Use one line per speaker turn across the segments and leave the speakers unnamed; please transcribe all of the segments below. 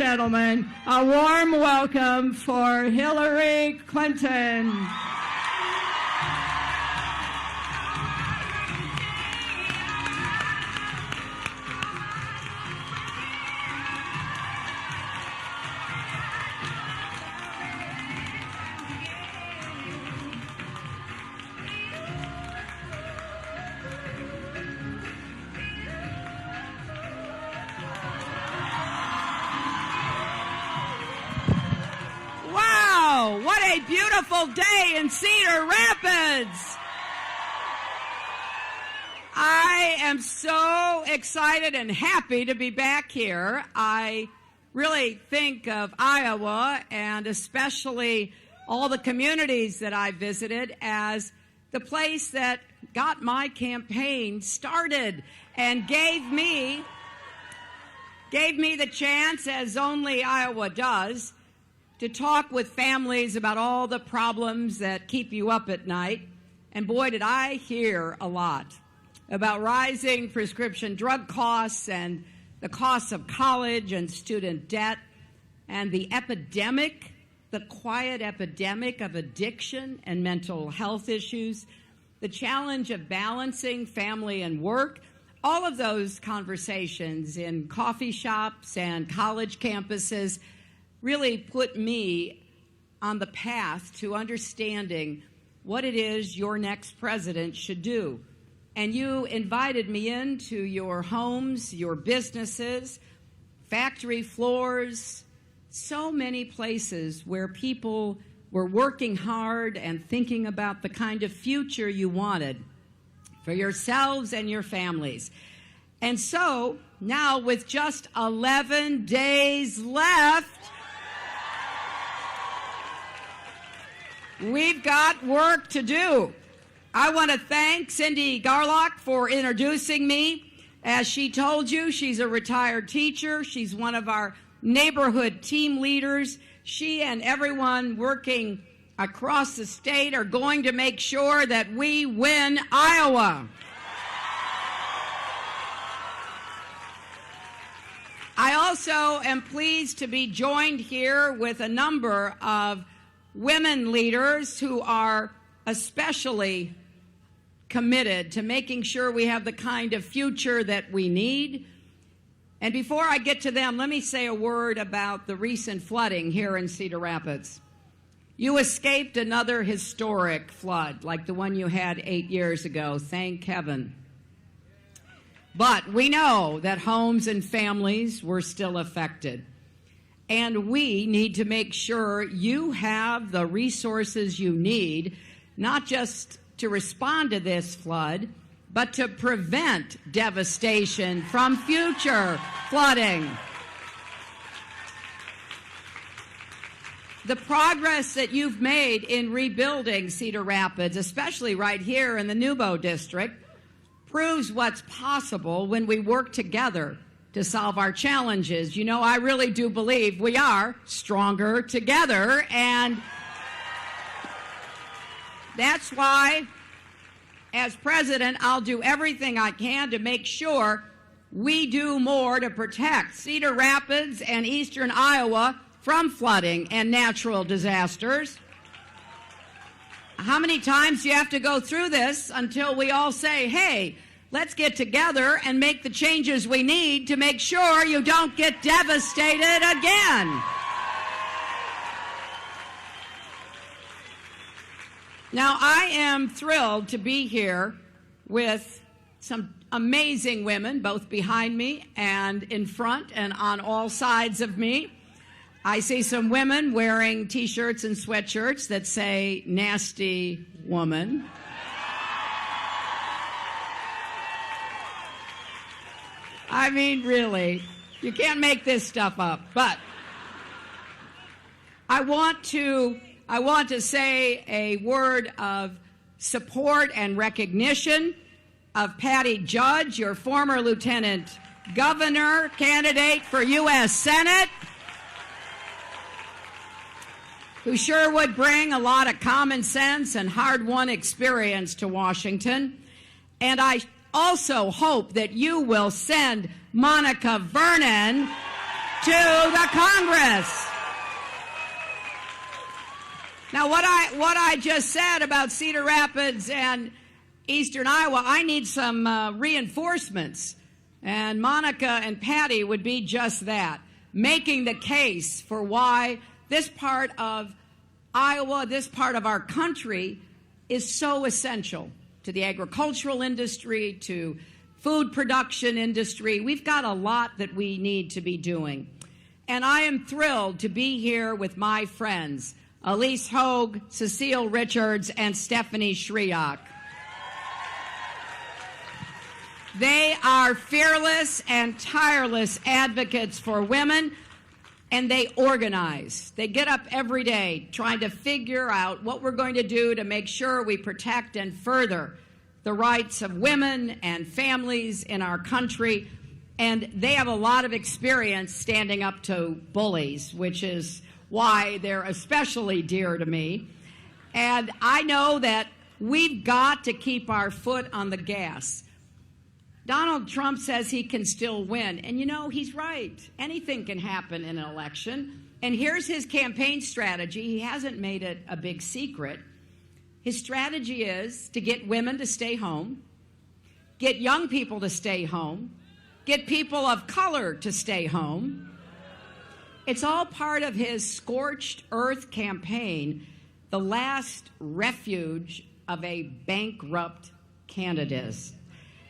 gentlemen, a warm welcome for Hillary Clinton.
What a beautiful day in Cedar Rapids. I am so excited and happy to be back here. I really think of Iowa, and especially all the communities that I visited, as the place that got my campaign started and gave me the chance, as only Iowa does, to talk with families about all the problems that keep you up at night. And boy, did I hear a lot about rising prescription drug costs and the costs of college and student debt, and the epidemic, the quiet epidemic of addiction and mental health issues, the challenge of balancing family and work. All of those conversations in coffee shops and college campuses really put me on the path to understanding what it is your next president should do. And you invited me into your homes, your businesses, factory floors, so many places where people were working hard and thinking about the kind of future you wanted for yourselves and your families. And so now, with just 11 days left, we've got work to do. I want to thank Cindy Garlock for introducing me. As she told you, she's a retired teacher. She's one of our neighborhood team leaders. She and everyone working across the state are going to make sure that we win Iowa. I also am pleased to be joined here with a number of women leaders who are especially committed to making sure we have the kind of future that we need. And before I get to them, let me say a word about the recent flooding here in Cedar Rapids. You escaped another historic flood like the one you had 8 years ago, thank heaven. But we know that homes and families were still affected. And we need to make sure you have the resources you need, not just to respond to this flood, but to prevent devastation from future flooding. The progress that you've made in rebuilding Cedar Rapids, especially right here in the Nubo district, proves what's possible when we work together to solve our challenges. You know, I really do believe we are stronger together, and that's why, as president, I'll do everything I can to make sure we do more to protect Cedar Rapids and eastern Iowa from flooding and natural disasters. How many times do you have to go through this until we all say, hey, let's get together and make the changes we need to make sure you don't get devastated again? Now, I am thrilled to be here with some amazing women, both behind me and in front and on all sides of me. I see some women wearing T-shirts and sweatshirts that say, nasty woman. I mean, really, you can't make this stuff up. But I want to say a word of support and recognition of Patty Judge, your former lieutenant governor, candidate for U.S. Senate, who sure would bring a lot of common sense and hard-won experience to Washington. And I also hope that you will send Monica Vernon to the Congress. Now, what I just said about Cedar Rapids and Eastern Iowa, I need some reinforcements. And Monica and Patty would be just that, making the case for why this part of Iowa, this part of our country, is so essential to the agricultural industry, to food production industry. We've got a lot that we need to be doing. And I am thrilled to be here with my friends, Elise Hogue, Cecile Richards, and Stephanie Shriak. They are fearless and tireless advocates for women, and they organize. They get up every day trying to figure out what we're going to do to make sure we protect and further the rights of women and families in our country. And they have a lot of experience standing up to bullies, which is why they're especially dear to me. And I know that we've got to keep our foot on the gas. Donald Trump says he can still win. And you know, he's right. Anything can happen in an election. And here's his campaign strategy. He hasn't made it a big secret. His strategy is to get women to stay home, get young people to stay home, get people of color to stay home. It's all part of his scorched earth campaign, the last refuge of a bankrupt candidate.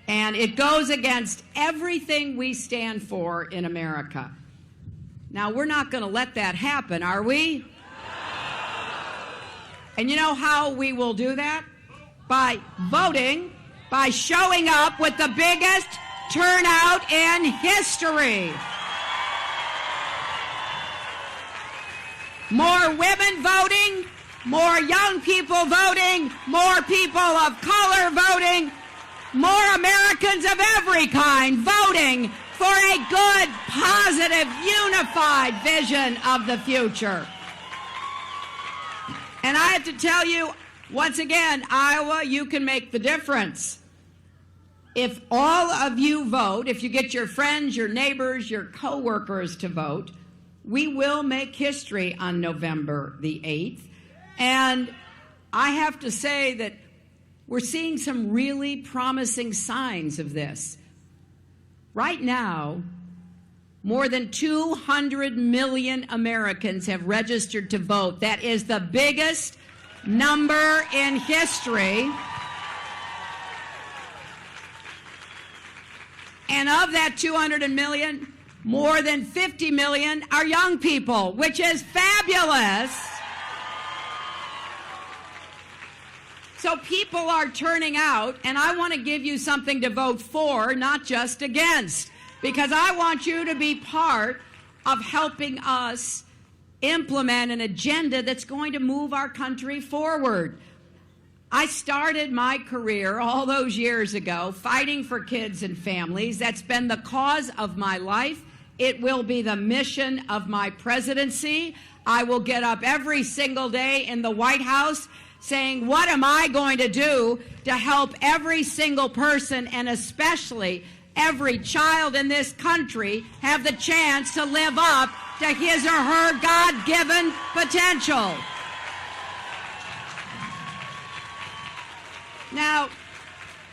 And it goes against everything we stand for in America. Now, we're not going to let that happen, are we? And you know how we will do that? By voting, by showing up with the biggest turnout in history. More women voting, more young people voting, more people of color voting, more Americans of every kind voting for a good, positive, unified vision of the future. And I have to tell you, once again, Iowa, you can make the difference. If all of you vote, if you get your friends, your neighbors, your coworkers to vote, we will make history on November the 8th. And I have to say that we're seeing some really promising signs of this. Right now, more than 200 million Americans have registered to vote. That is the biggest number in history. And of that 200 million, more than 50 million are young people, which is fabulous. So people are turning out, and I want to give you something to vote for, not just against, because I want you to be part of helping us implement an agenda that's going to move our country forward. I started my career all those years ago fighting for kids and families. That's been the cause of my life. It will be the mission of my presidency. I will get up every single day in the White House saying, what am I going to do to help every single person, and especially every child in this country, have the chance to live up to his or her God-given potential? Now,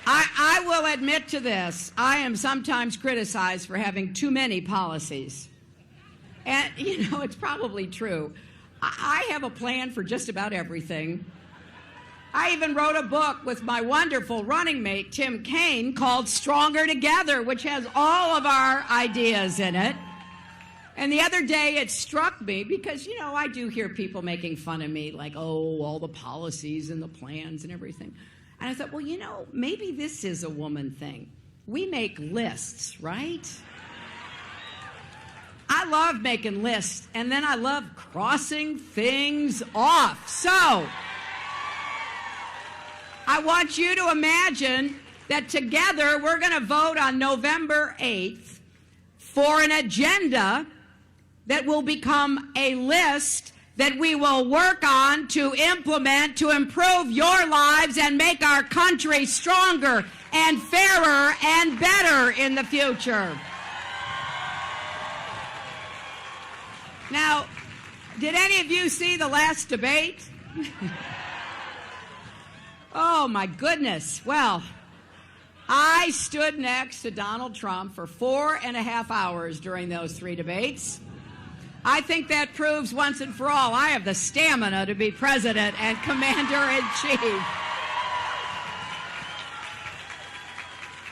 I will admit to this. I am sometimes criticized for having too many policies. And, you know, it's probably true. I have a plan for just about everything. I even wrote a book with my wonderful running mate, Tim Kaine, called Stronger Together, which has all of our ideas in it. And the other day it struck me because, you know, I do hear people making fun of me, like, oh, all the policies and the plans and everything. And I thought, well, you know, maybe this is a woman thing. We make lists, right? I love making lists, and then I love crossing things off. So I want you to imagine that together we're going to vote on November 8th for an agenda that will become a list that we will work on to implement to improve your lives and make our country stronger and fairer and better in the future. Now, did any of you see the last debate? Oh, my goodness. Well, I stood next to Donald Trump for 4.5 hours during those 3 debates. I think that proves once and for all I have the stamina to be president and commander-in-chief.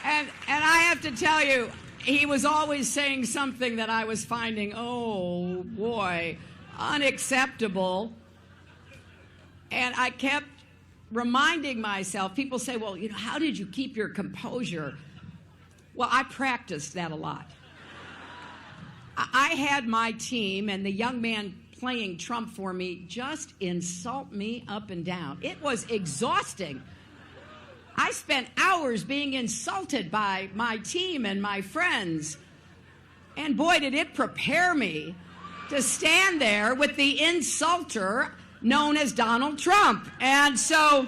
And I have to tell you, he was always saying something that I was finding, oh boy, unacceptable. And I kept reminding myself, people say, well, how did you keep your composure? Well, I practiced that a lot. I had my team and the young man playing Trump for me just insult me up and down. It was exhausting. I spent hours being insulted by my team and my friends. And boy, did it prepare me to stand there with the insulter known as Donald Trump. And so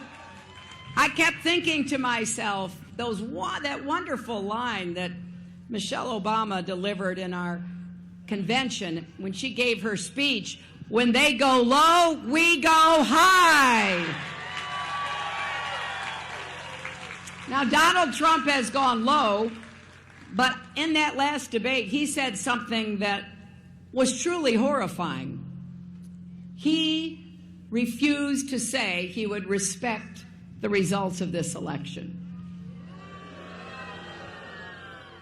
I kept thinking to myself, that wonderful line that Michelle Obama delivered in our convention when she gave her speech, when they go low, we go high. Now, Donald Trump has gone low, but in that last debate, he said something that was truly horrifying. He refused to say he would respect the results of this election.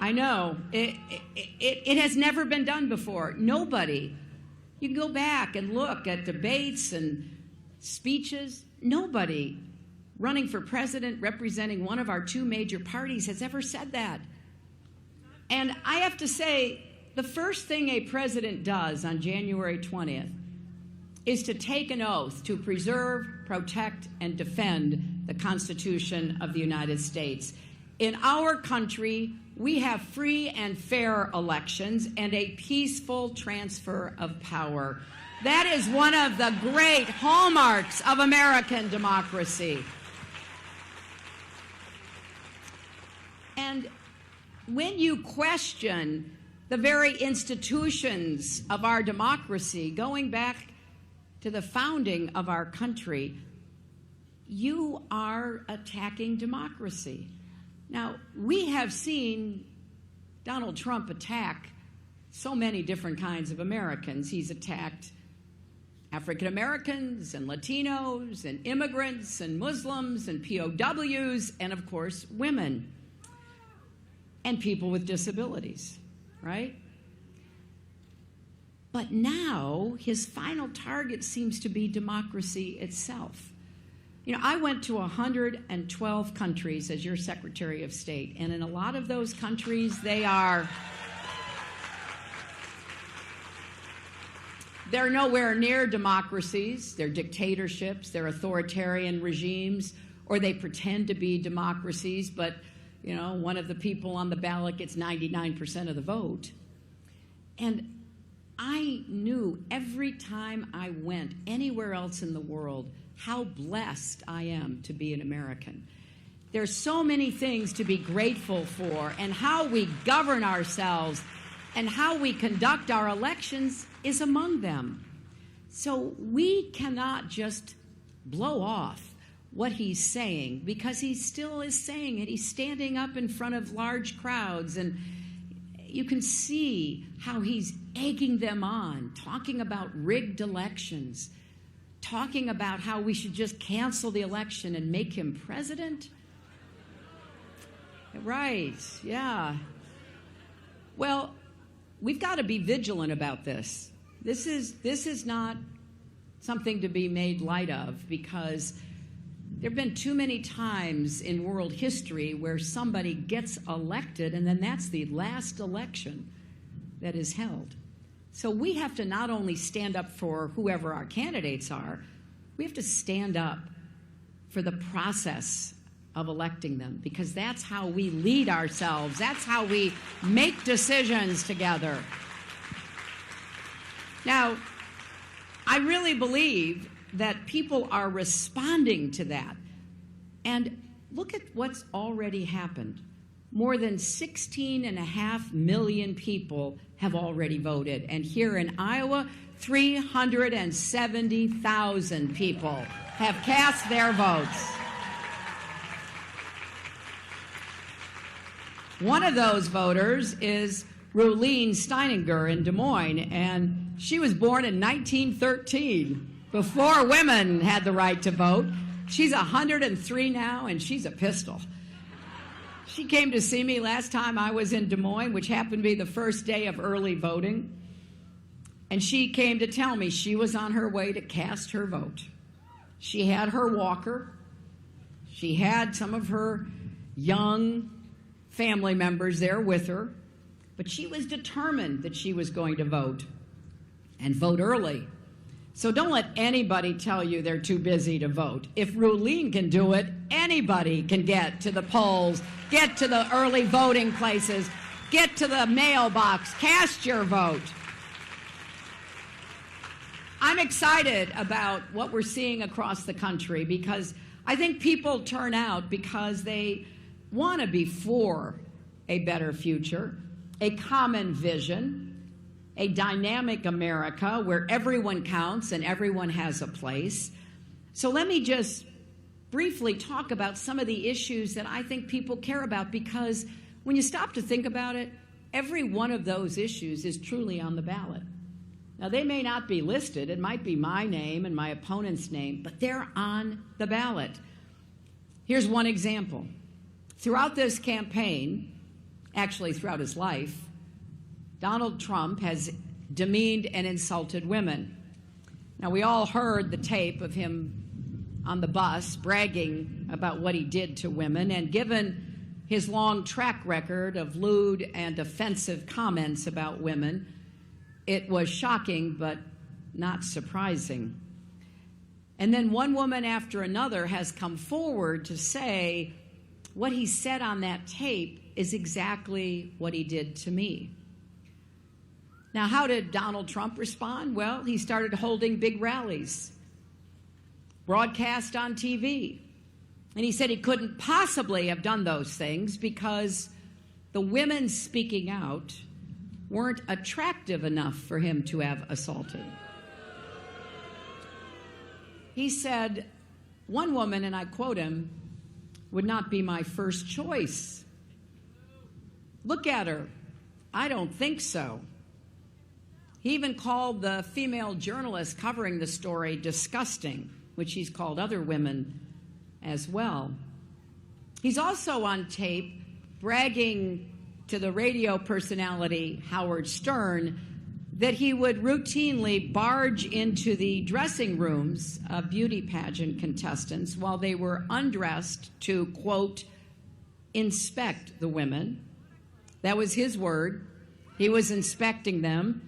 I know. It has never been done before. Nobody. You can go back and look at debates and speeches. Nobody running for president representing one of our 2 major parties has ever said that. And I have to say, the first thing a president does on January 20th is to take an oath to preserve, protect, and defend the Constitution of the United States. In our country, we have free and fair elections and a peaceful transfer of power. That is one of the great hallmarks of American democracy. And when you question the very institutions of our democracy, going back to the founding of our country, you are attacking democracy. Now, we have seen Donald Trump attack so many different kinds of Americans. He's attacked African Americans and Latinos and immigrants and Muslims and POWs and, of course, women and people with disabilities, right? But now his final target seems to be democracy itself. I went to 112 countries as your Secretary of State, and in a lot of those countries, they're nowhere near democracies. They're dictatorships, they're authoritarian regimes, or they pretend to be democracies, but one of the people on the ballot gets 99% of the vote. And I knew every time I went anywhere else in the world how blessed I am to be an American. There's so many things to be grateful for, and how we govern ourselves and how we conduct our elections is among them. So we cannot just blow off what he's saying, because he still is saying it. He's standing up in front of large crowds, and you can see how he's egging them on, talking about rigged elections, talking about how we should just cancel the election and make him president. Right, yeah. Well, we've got to be vigilant about this. This is not something to be made light of, because there have been too many times in world history where somebody gets elected and then that's the last election that is held. So we have to not only stand up for whoever our candidates are, we have to stand up for the process of electing them, because that's how we lead ourselves. That's how we make decisions together. Now, I really believe that people are responding to that. And look at what's already happened. More than 16.5 million people have already voted. And here in Iowa, 370,000 people have cast their votes. One of those voters is Rulene Steininger in Des Moines, and she was born in 1913, before women had the right to vote. She's 103 now, and she's a pistol. She came to see me last time I was in Des Moines, which happened to be the first day of early voting. And she came to tell me she was on her way to cast her vote. She had her walker. She had some of her young family members there with her. But she was determined that she was going to vote, and vote early. So don't let anybody tell you they're too busy to vote. If Rulene can do it, anybody can get to the polls, get to the early voting places, get to the mailbox, cast your vote. I'm excited about what we're seeing across the country because I think people turn out because they want to be for a better future, a common vision, a dynamic America where everyone counts and everyone has a place. So let me just briefly talk about some of the issues that I think people care about, because when you stop to think about it, every one of those issues is truly on the ballot. Now, they may not be listed. It might be my name and my opponent's name, but they're on the ballot. Here's one example. Throughout this campaign, actually throughout his life, Donald Trump has demeaned and insulted women. Now, we all heard the tape of him on the bus bragging about what he did to women, and given his long track record of lewd and offensive comments about women, it was shocking but not surprising. And then one woman after another has come forward to say what he said on that tape is exactly what he did to me. Now, how did Donald Trump respond? Well, he started holding big rallies, broadcast on TV. And he said he couldn't possibly have done those things because the women speaking out weren't attractive enough for him to have assaulted. He said, one woman, and I quote him, would not be my first choice. Look at her. I don't think so. He even called the female journalist covering the story disgusting, which he's called other women as well. He's also on tape bragging to the radio personality Howard Stern that he would routinely barge into the dressing rooms of beauty pageant contestants while they were undressed to, quote, inspect the women. That was his word. He was inspecting them.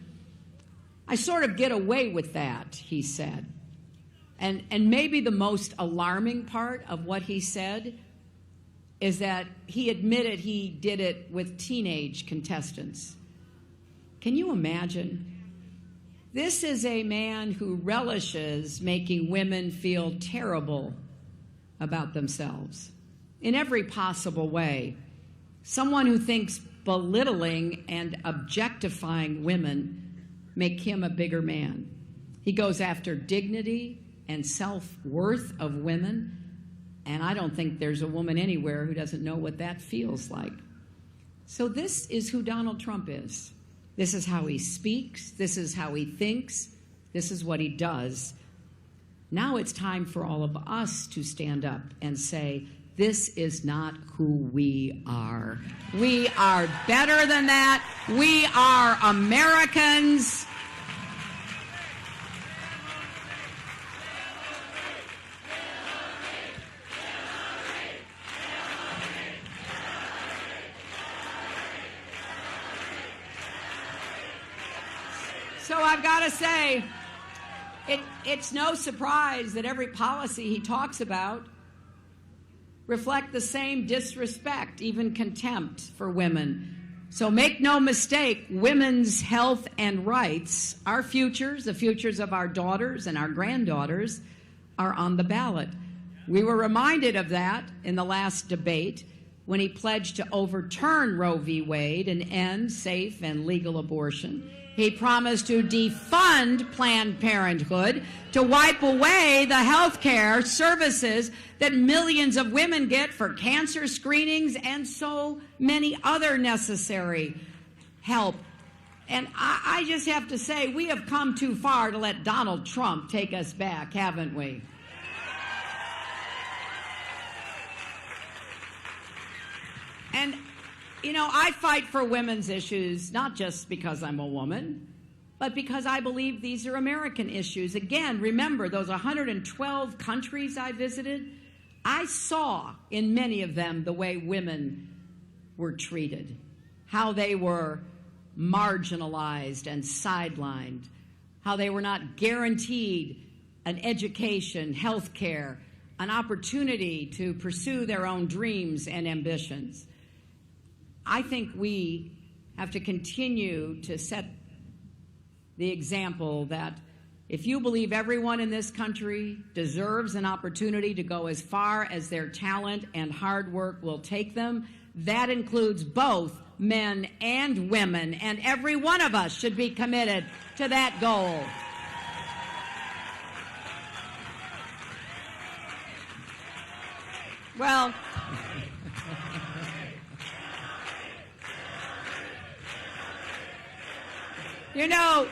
I sort of get away with that, he said. And maybe the most alarming part of what he said is that he admitted he did it with teenage contestants. Can you imagine? This is a man who relishes making women feel terrible about themselves in every possible way. Someone who thinks belittling and objectifying women make him a bigger man. He goes after dignity and self-worth of women, and I don't think there's a woman anywhere who doesn't know what that feels like. So this is who Donald Trump is. This is how he speaks. This is how he thinks. This is what he does. Now it's time for all of us to stand up and say, this is not who we are. We are better than that. We are Americans. So I've got to say, it's no surprise that every policy he talks about reflect the same disrespect, even contempt for women. So make no mistake, women's health and rights, our futures, the futures of our daughters and our granddaughters, are on the ballot. We were reminded of that in the last debate when he pledged to overturn Roe v. Wade and end safe and legal abortion. He promised to defund Planned Parenthood, to wipe away the health care services that millions of women get for cancer screenings and so many other necessary help. And I just have to say, we have come too far to let Donald Trump take us back, haven't we? And, you know, I fight for women's issues, not just because I'm a woman, but because I believe these are American issues. Again, remember those 112 countries I visited? I saw in many of them the way women were treated, how they were marginalized and sidelined, how they were not guaranteed an education, health care, an opportunity to pursue their own dreams and ambitions. I think we have to continue to set the example that if you believe everyone in this country deserves an opportunity to go as far as their talent and hard work will take them, that includes both men and women, and every one of us should be committed to that goal. Well, you know,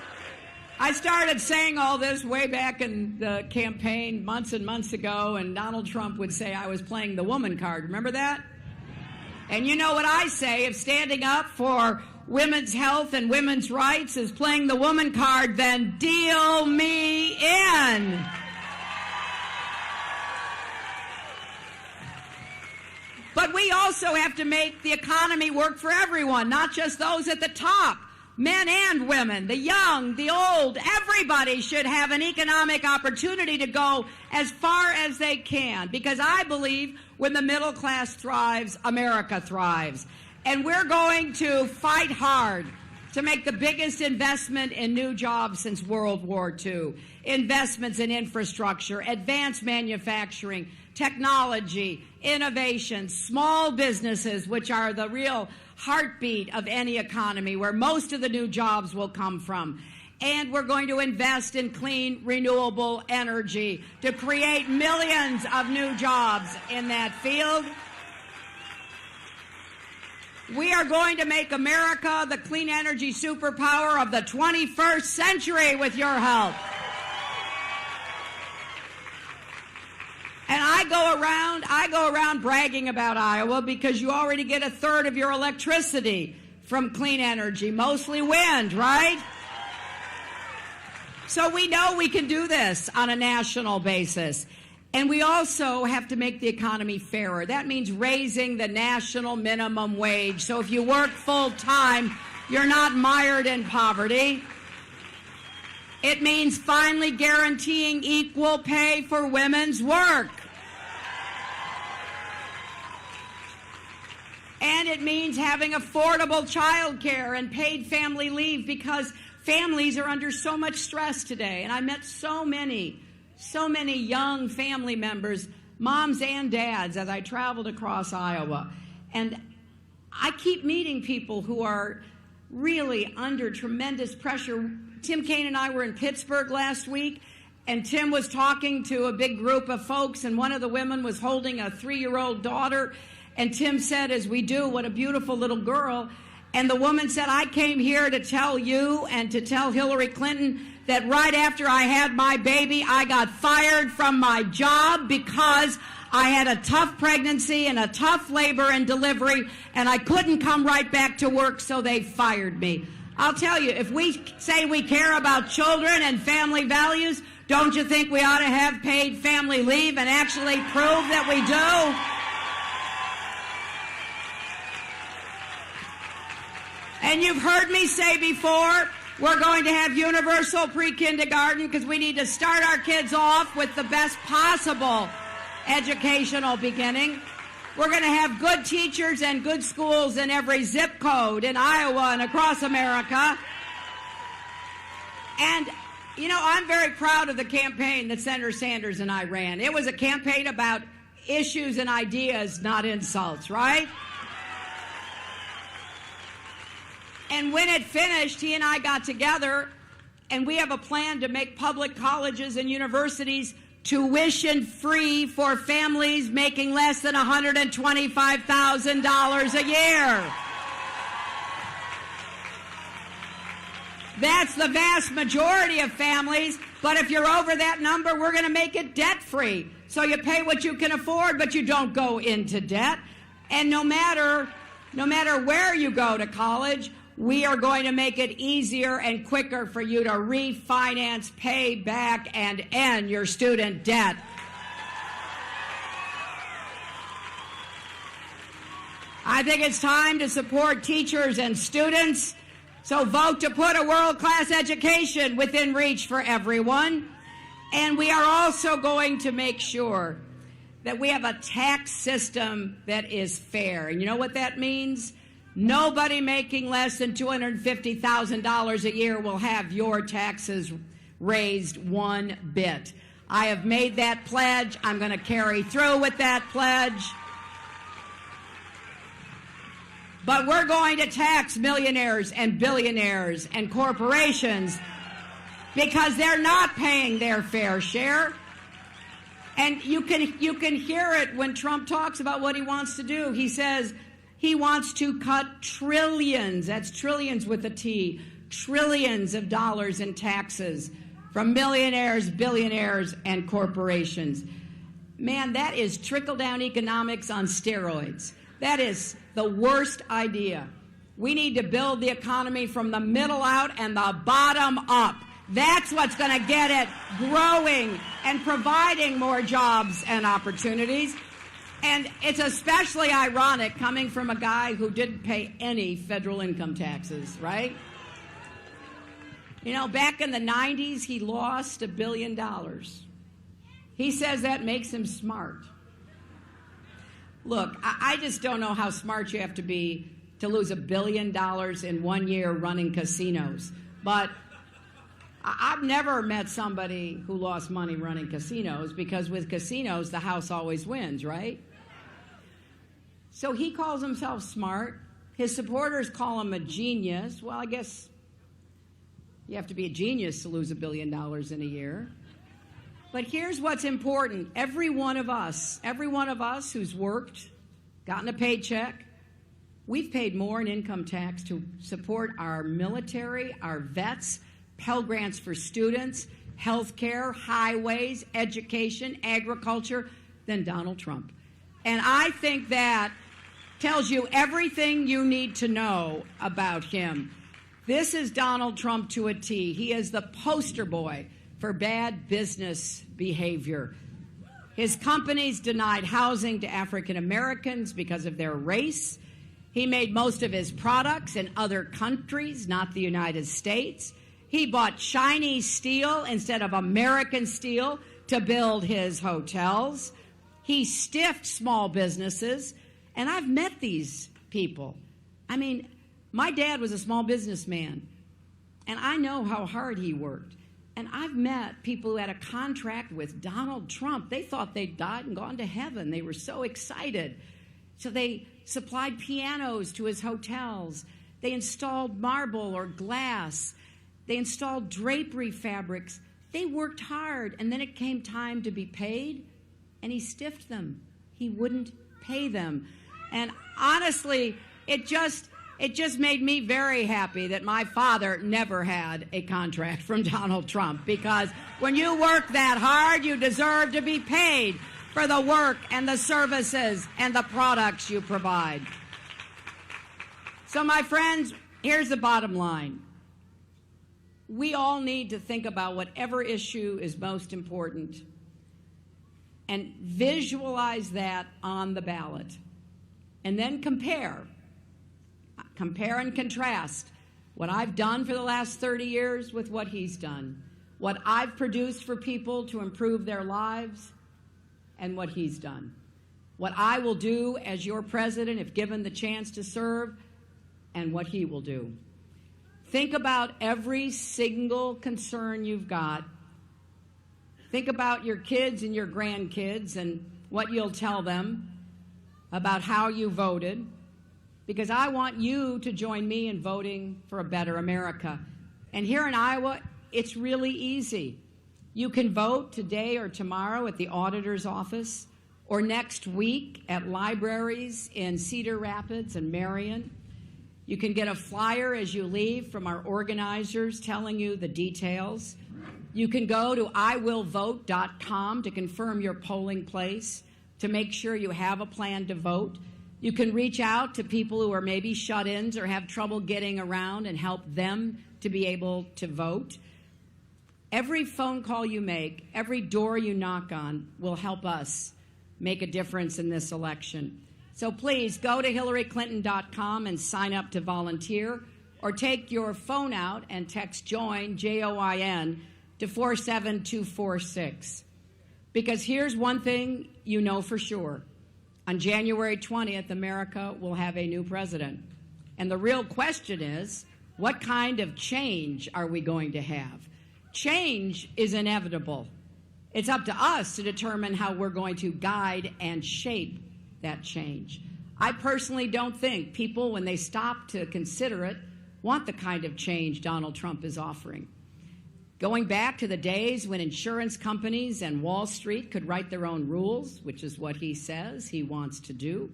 I started saying all this way back in the campaign months and months ago, and Donald Trump would say I was playing the woman card. Remember that? And you know what I say? If standing up for women's health and women's rights is playing the woman card, then deal me in. But we also have to make the economy work for everyone, not just those at the top. Men and women, the young, the old, everybody should have an economic opportunity to go as far as they can, because I believe when the middle class thrives, America thrives. And we're going to fight hard to make the biggest investment in new jobs since World War II. Investments in infrastructure, advanced manufacturing, technology, innovation, small businesses, which are the real heartbeat of any economy, where most of the new jobs will come from. And we're going to invest in clean, renewable energy to create millions of new jobs in that field. We are going to make America the clean energy superpower of the 21st century with your help. And I go around bragging about Iowa because you already get a third of your electricity from clean energy, mostly wind, right? So we know we can do this on a national basis. And we also have to make the economy fairer. That means raising the national minimum wage. So if you work full time, you're not mired in poverty. It means finally guaranteeing equal pay for women's work. And it means having affordable child care and paid family leave, because families are under so much stress today. And I met so many young family members, moms and dads, as I traveled across Iowa. And I keep meeting people who are really under tremendous pressure. Tim Kaine and I were in Pittsburgh last week, and Tim was talking to a big group of folks, and one of the women was holding a 3-year-old daughter. And Tim said, as we do, what a beautiful little girl. And the woman said, I came here to tell you and to tell Hillary Clinton that right after I had my baby, I got fired from my job because I had a tough pregnancy and a tough labor and delivery, and I couldn't come right back to work, so they fired me. I'll tell you, if we say we care about children and family values, don't you think we ought to have paid family leave and actually prove that we do? And you've heard me say before, we're going to have universal pre-kindergarten because we need to start our kids off with the best possible educational beginning. We're going to have good teachers and good schools in every zip code in Iowa and across America. And, you know, I'm very proud of the campaign that Senator Sanders and I ran. It was a campaign about issues and ideas, not insults, right? And when it finished, he and I got together, and we have a plan to make public colleges and universities tuition-free for families making less than $125,000 a year. That's the vast majority of families, but if you're over that number, we're going to make it debt-free. So you pay what you can afford, but you don't go into debt. And no matter where you go to college, we are going to make it easier and quicker for you to refinance, pay back, and end your student debt. I think it's time to support teachers and students. So vote to put a world-class education within reach for everyone. And we are also going to make sure that we have a tax system that is fair. And you know what that means? Nobody making less than $250,000 a year will have your taxes raised one bit. I have made that pledge. I'm going to carry through with that pledge. But we're going to tax millionaires and billionaires and corporations because they're not paying their fair share. And you can hear it when Trump talks about what he wants to do. He says he wants to cut trillions, that's trillions with a T, trillions of dollars in taxes from millionaires, billionaires, and corporations. Man, that is trickle-down economics on steroids. That is the worst idea. We need to build the economy from the middle out and the bottom up. That's what's going to get it growing and providing more jobs and opportunities. And it's especially ironic coming from a guy who didn't pay any federal income taxes, right? You know, back in the 90s, he lost $1 billion. He says that makes him smart. Look, I just don't know how smart you have to be to lose $1 billion in 1 year running casinos. But I've never met somebody who lost money running casinos, because with casinos, the house always wins, right? So he calls himself smart. His supporters call him a genius. Well, I guess you have to be a genius to lose $1 billion in a year. But here's what's important. Every one of us who's worked, gotten a paycheck, we've paid more in income tax to support our military, our vets, Pell Grants for students, health care, highways, education, agriculture than Donald Trump. And I think that tells you everything you need to know about him. This is Donald Trump to a T. He is the poster boy for bad business behavior. His companies denied housing to African Americans because of their race. He made most of his products in other countries, not the United States. He bought Chinese steel instead of American steel to build his hotels. He stiffed small businesses, and I've met these people. I mean, my dad was a small businessman, and I know how hard he worked. And I've met people who had a contract with Donald Trump. They thought they'd died and gone to heaven. They were so excited. So they supplied pianos to his hotels. They installed marble or glass. They installed drapery fabrics. They worked hard, and then it came time to be paid, and he stiffed them. He wouldn't pay them. And honestly, it just made me very happy that my father never had a contract from Donald Trump, because when you work that hard, you deserve to be paid for the work and the services and the products you provide. So, my friends, here's the bottom line. We all need to think about whatever issue is most important and visualize that on the ballot, and then compare and contrast what I've done for the last 30 years with what he's done, what I've produced for people to improve their lives, and what he's done, what I will do as your president if given the chance to serve, and what he will do. Think about every single concern you've got. Think about your kids and your grandkids, and what you'll tell them about how you voted, because I want you to join me in voting for a better America. And here in Iowa, it's really easy. You can vote today or tomorrow at the auditor's office, or next week at libraries in Cedar Rapids and Marion. You can get a flyer as you leave from our organizers telling you the details. You can go to iwillvote.com to confirm your polling place, to make sure you have a plan to vote. You can reach out to people who are maybe shut-ins or have trouble getting around and help them to be able to vote. Every phone call you make, every door you knock on will help us make a difference in this election. So please go to HillaryClinton.com and sign up to volunteer, or take your phone out and text JOIN, J-O-I-N, to 47246. Because here's one thing you know for sure. On January 20th, America will have a new president. And the real question is, what kind of change are we going to have? Change is inevitable. It's up to us to determine how we're going to guide and shape that change. I personally don't think people, when they stop to consider it, want the kind of change Donald Trump is offering. Going back to the days when insurance companies and Wall Street could write their own rules, which is what he says he wants to do,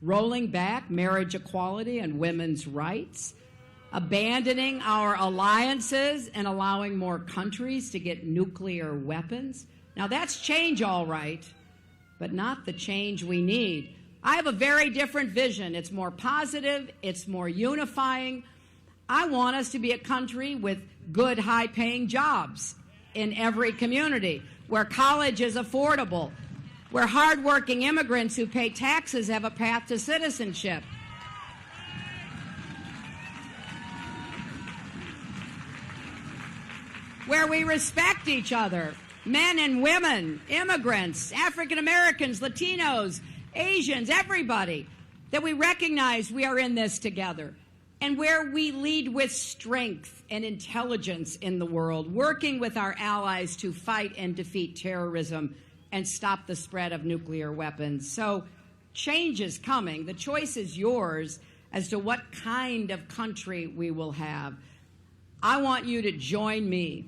rolling back marriage equality and women's rights, abandoning our alliances and allowing more countries to get nuclear weapons. Now that's change, all right, but not the change we need. I have a very different vision. It's more positive, it's more unifying. I want us to be a country with good, high-paying jobs in every community, where college is affordable, where hardworking immigrants who pay taxes have a path to citizenship. Where we respect each other, men and women, immigrants, African Americans, Latinos, Asians, everybody, that we recognize we are in this together, and where we lead with strength and intelligence in the world, working with our allies to fight and defeat terrorism and stop the spread of nuclear weapons. So change is coming. The choice is yours as to what kind of country we will have. I want you to join me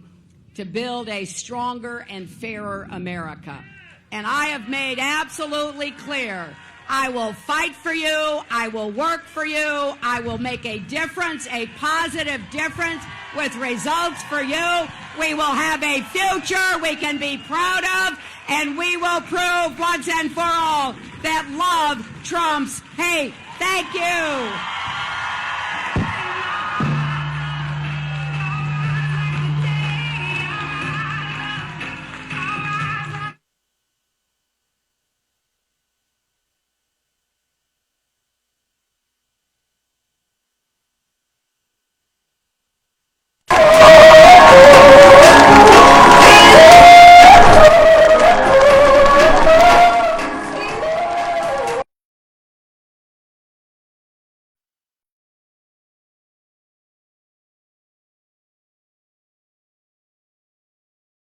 to build a stronger and fairer America. And I have made absolutely clear, I will fight for you, I will work for you, I will make a difference, a positive difference with results for you. We will have a future we can be proud of, and we will prove once and for all that love trumps hate. Thank you.